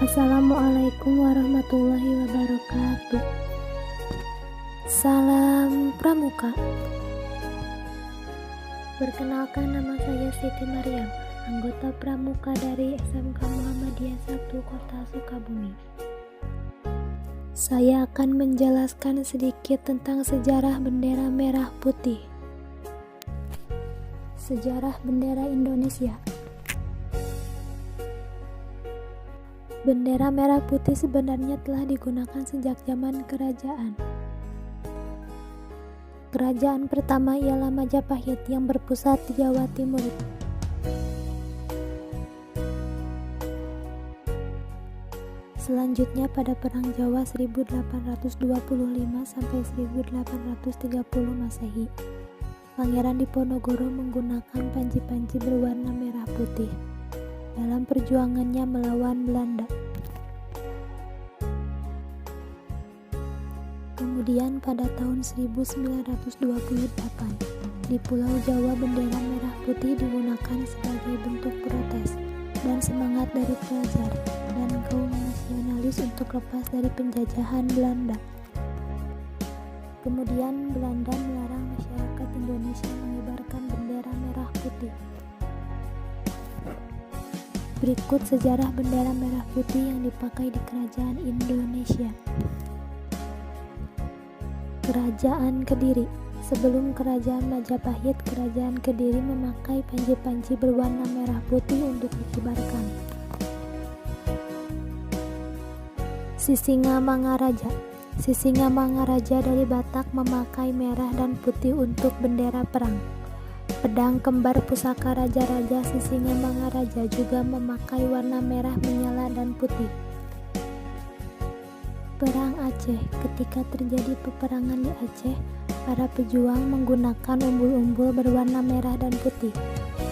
Assalamualaikum warahmatullahi wabarakatuh. Salam Pramuka. Perkenalkan, nama saya Siti Maryam, anggota Pramuka dari SMK Muhammadiyah 1 Kota Sukabumi. Saya akan menjelaskan sedikit tentang sejarah bendera merah putih. Sejarah bendera Indonesia. Bendera merah putih sebenarnya telah digunakan sejak zaman kerajaan. Kerajaan pertama ialah Majapahit yang berpusat di Jawa Timur. Selanjutnya pada Perang Jawa 1825 sampai 1830 Masehi, Pangeran Diponegoro menggunakan panji-panji berwarna merah putih dalam perjuangannya melawan Belanda. Kemudian pada tahun 1928, di Pulau Jawa bendera merah putih digunakan sebagai bentuk protes dan semangat dari pelajar dan kaum nasionalis untuk lepas dari penjajahan Belanda. Kemudian Belanda melarang masyarakat Indonesia mengibarkan bendera merah putih. Berikut sejarah bendera merah putih yang dipakai di Kerajaan Indonesia. Kerajaan Kediri. Sebelum Kerajaan Majapahit, Kerajaan Kediri memakai panji-panji berwarna merah putih untuk dikibarkan. Sisingamangaraja. Sisingamangaraja dari Batak memakai merah dan putih untuk bendera perang. Pedang kembar pusaka raja-raja Sisingamangaraja juga memakai warna merah menyala dan putih. Perang Aceh. Ketika terjadi peperangan di Aceh, para pejuang menggunakan umbul-umbul berwarna merah dan putih.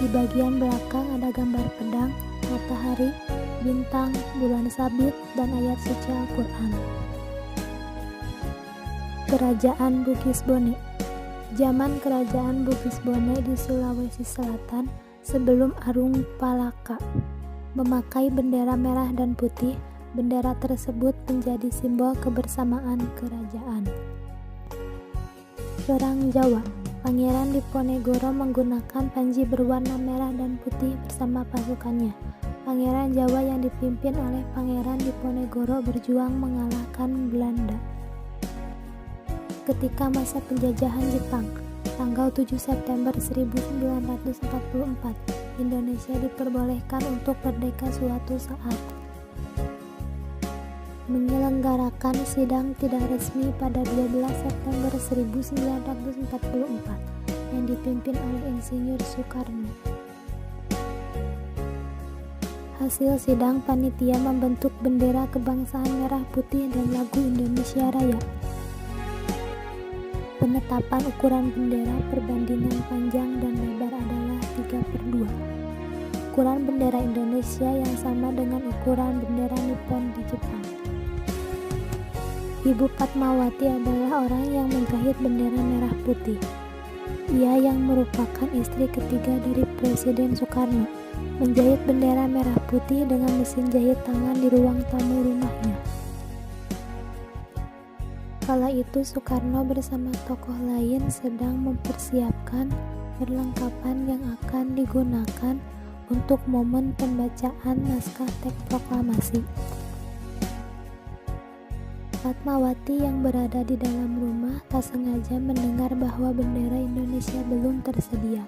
Di bagian belakang ada gambar pedang, matahari, bintang, bulan sabit, dan ayat suci Al-Quran. Kerajaan Bugis Bone. Zaman Kerajaan Bugis Bone di Sulawesi Selatan sebelum Arung Palaka memakai bendera merah dan putih. Bendera tersebut menjadi simbol kebersamaan kerajaan. Perang Jawa. Pangeran Diponegoro menggunakan panji berwarna merah dan putih bersama pasukannya. Pangeran Jawa yang dipimpin oleh Pangeran Diponegoro berjuang mengalahkan Belanda. Ketika masa penjajahan Jepang, tanggal 7 September 1944, Indonesia diperbolehkan untuk merdeka suatu saat. Menyelenggarakan sidang tidak resmi pada 12 September 1944 yang dipimpin oleh Insinyur Soekarno. Hasil sidang, panitia membentuk bendera kebangsaan merah putih dan lagu Indonesia Raya. Penetapan ukuran bendera, perbandingan panjang dan lebar adalah 3/2. Ukuran bendera Indonesia yang sama dengan ukuran bendera Nippon di Jepang. Ibu Fatmawati adalah orang yang menjahit bendera merah putih. Ia yang merupakan istri ketiga dari Presiden Soekarno, menjahit bendera merah putih dengan mesin jahit tangan di ruang tamu rumahnya. Kala itu Soekarno bersama tokoh lain sedang mempersiapkan perlengkapan yang akan digunakan untuk momen pembacaan naskah teks proklamasi. Fatmawati yang berada di dalam rumah tak sengaja mendengar bahwa bendera Indonesia belum tersedia.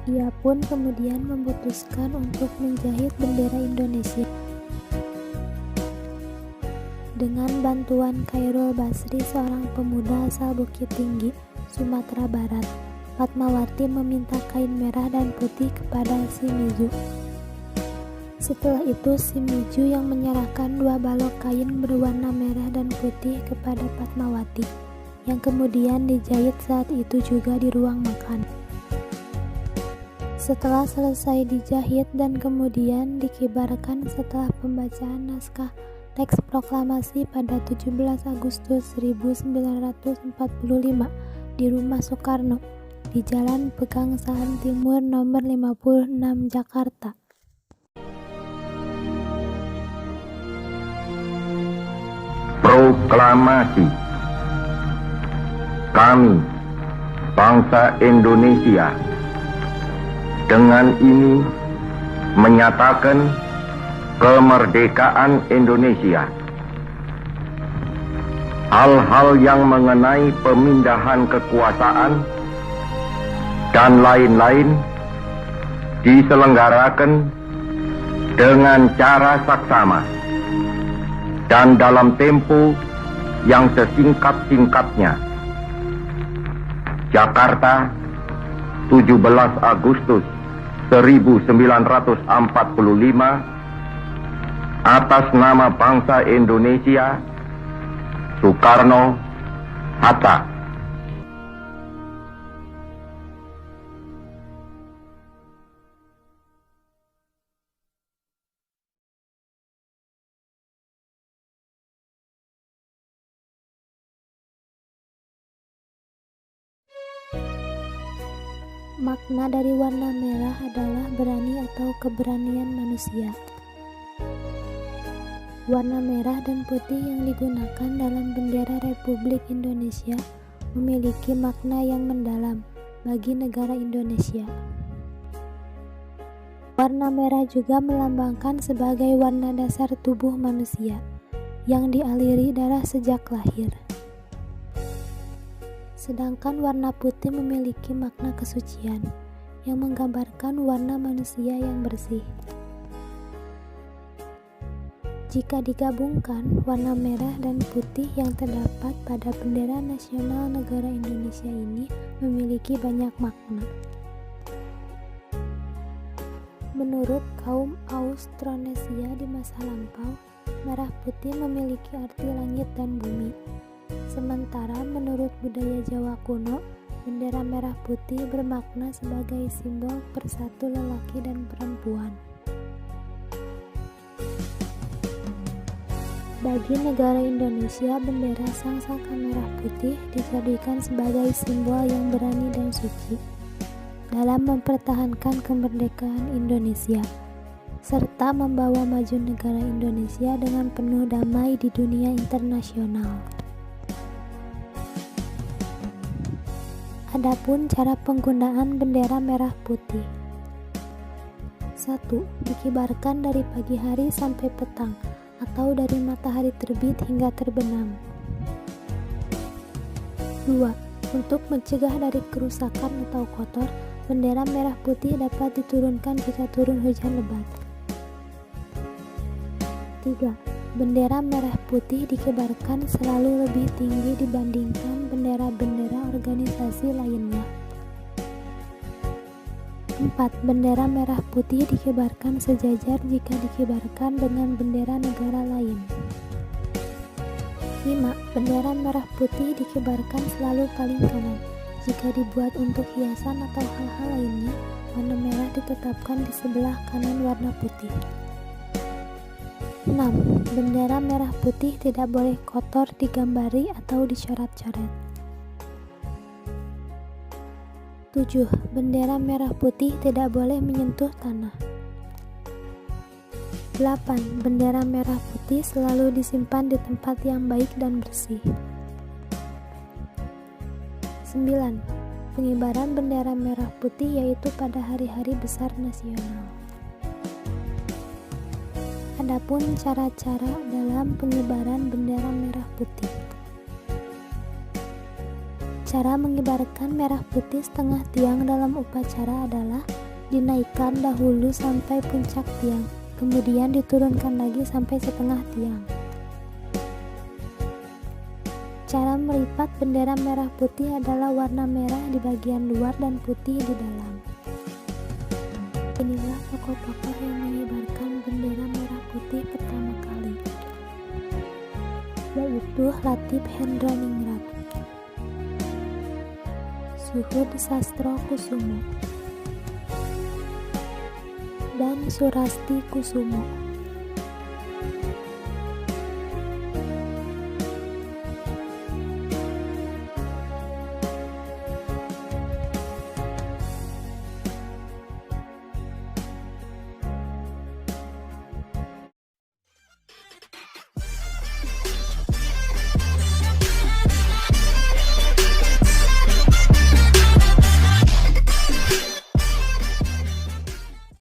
Ia pun kemudian memutuskan untuk menjahit bendera Indonesia. Dengan bantuan Khairul Basri, seorang pemuda asal Bukit Tinggi, Sumatera Barat, Fatmawati meminta kain merah dan putih kepada si Miju. Setelah itu si Miju yang menyerahkan 2 balok kain berwarna merah dan putih kepada Fatmawati, yang kemudian dijahit saat itu juga di ruang makan. Setelah selesai dijahit dan kemudian dikibarkan setelah pembacaan naskah teks proklamasi pada 17 Agustus 1945 di rumah Soekarno di Jalan Pegangsaan Timur nomor 56 Jakarta. proklamasi. Kami, bangsa Indonesia, dengan ini menyatakan kemerdekaan Indonesia. Hal-hal yang mengenai pemindahan kekuasaan dan lain-lain diselenggarakan dengan cara saksama dan dalam tempo yang sesingkat-singkatnya. Jakarta, 17 Agustus 1945, atas nama bangsa Indonesia, Soekarno Hatta. Makna dari warna merah adalah berani atau keberanian manusia. Warna merah dan putih yang digunakan dalam bendera Republik Indonesia memiliki makna yang mendalam bagi negara Indonesia. Warna merah juga melambangkan sebagai warna dasar tubuh manusia yang dialiri darah sejak lahir. Sedangkan warna putih memiliki makna kesucian yang menggambarkan warna manusia yang bersih. Jika digabungkan, warna merah dan putih yang terdapat pada bendera nasional negara Indonesia ini memiliki banyak makna. Menurut kaum Austronesia di masa lampau, merah putih memiliki arti langit dan bumi. Sementara menurut budaya Jawa kuno, bendera merah putih bermakna sebagai simbol persatu lelaki dan perempuan. Bagi negara Indonesia, bendera Sangsaka merah putih dijadikan sebagai simbol yang berani dan suci dalam mempertahankan kemerdekaan Indonesia, serta membawa maju negara Indonesia dengan penuh damai di dunia internasional. Adapun cara penggunaan bendera merah putih. 1. Dikibarkan dari pagi hari sampai petang atau dari matahari terbit hingga terbenam. 2. Untuk mencegah dari kerusakan atau kotor, bendera merah putih dapat diturunkan jika turun hujan lebat. 3. Bendera merah putih dikibarkan selalu lebih tinggi dibandingkan bendera-bendera organisasi lainnya. 4. Bendera merah putih dikibarkan sejajar jika dikibarkan dengan bendera negara lain. 5. Bendera merah putih dikibarkan selalu paling kanan. Jika dibuat untuk hiasan atau hal-hal lainnya, warna merah ditetapkan di sebelah kanan warna putih. 6. Bendera merah putih tidak boleh kotor digambari atau dicoret-coret. 7. Bendera merah putih tidak boleh menyentuh tanah. 8. Bendera merah putih selalu disimpan di tempat yang baik dan bersih. 9. Pengibaran bendera merah putih yaitu pada hari-hari besar nasional. Adapun cara-cara dalam pengibaran bendera merah putih. Cara mengibarkan merah putih setengah tiang dalam upacara adalah dinaikkan dahulu sampai puncak tiang, kemudian diturunkan lagi sampai setengah tiang. Cara melipat bendera merah putih adalah warna merah di bagian luar dan putih di dalam. Inilah tokoh-tokoh yang mengibarkan bendera merah putih pertama kali, yaitu Latif Hendroningrat, Suhud Sastrokusumo, dan Surasti Kusumo.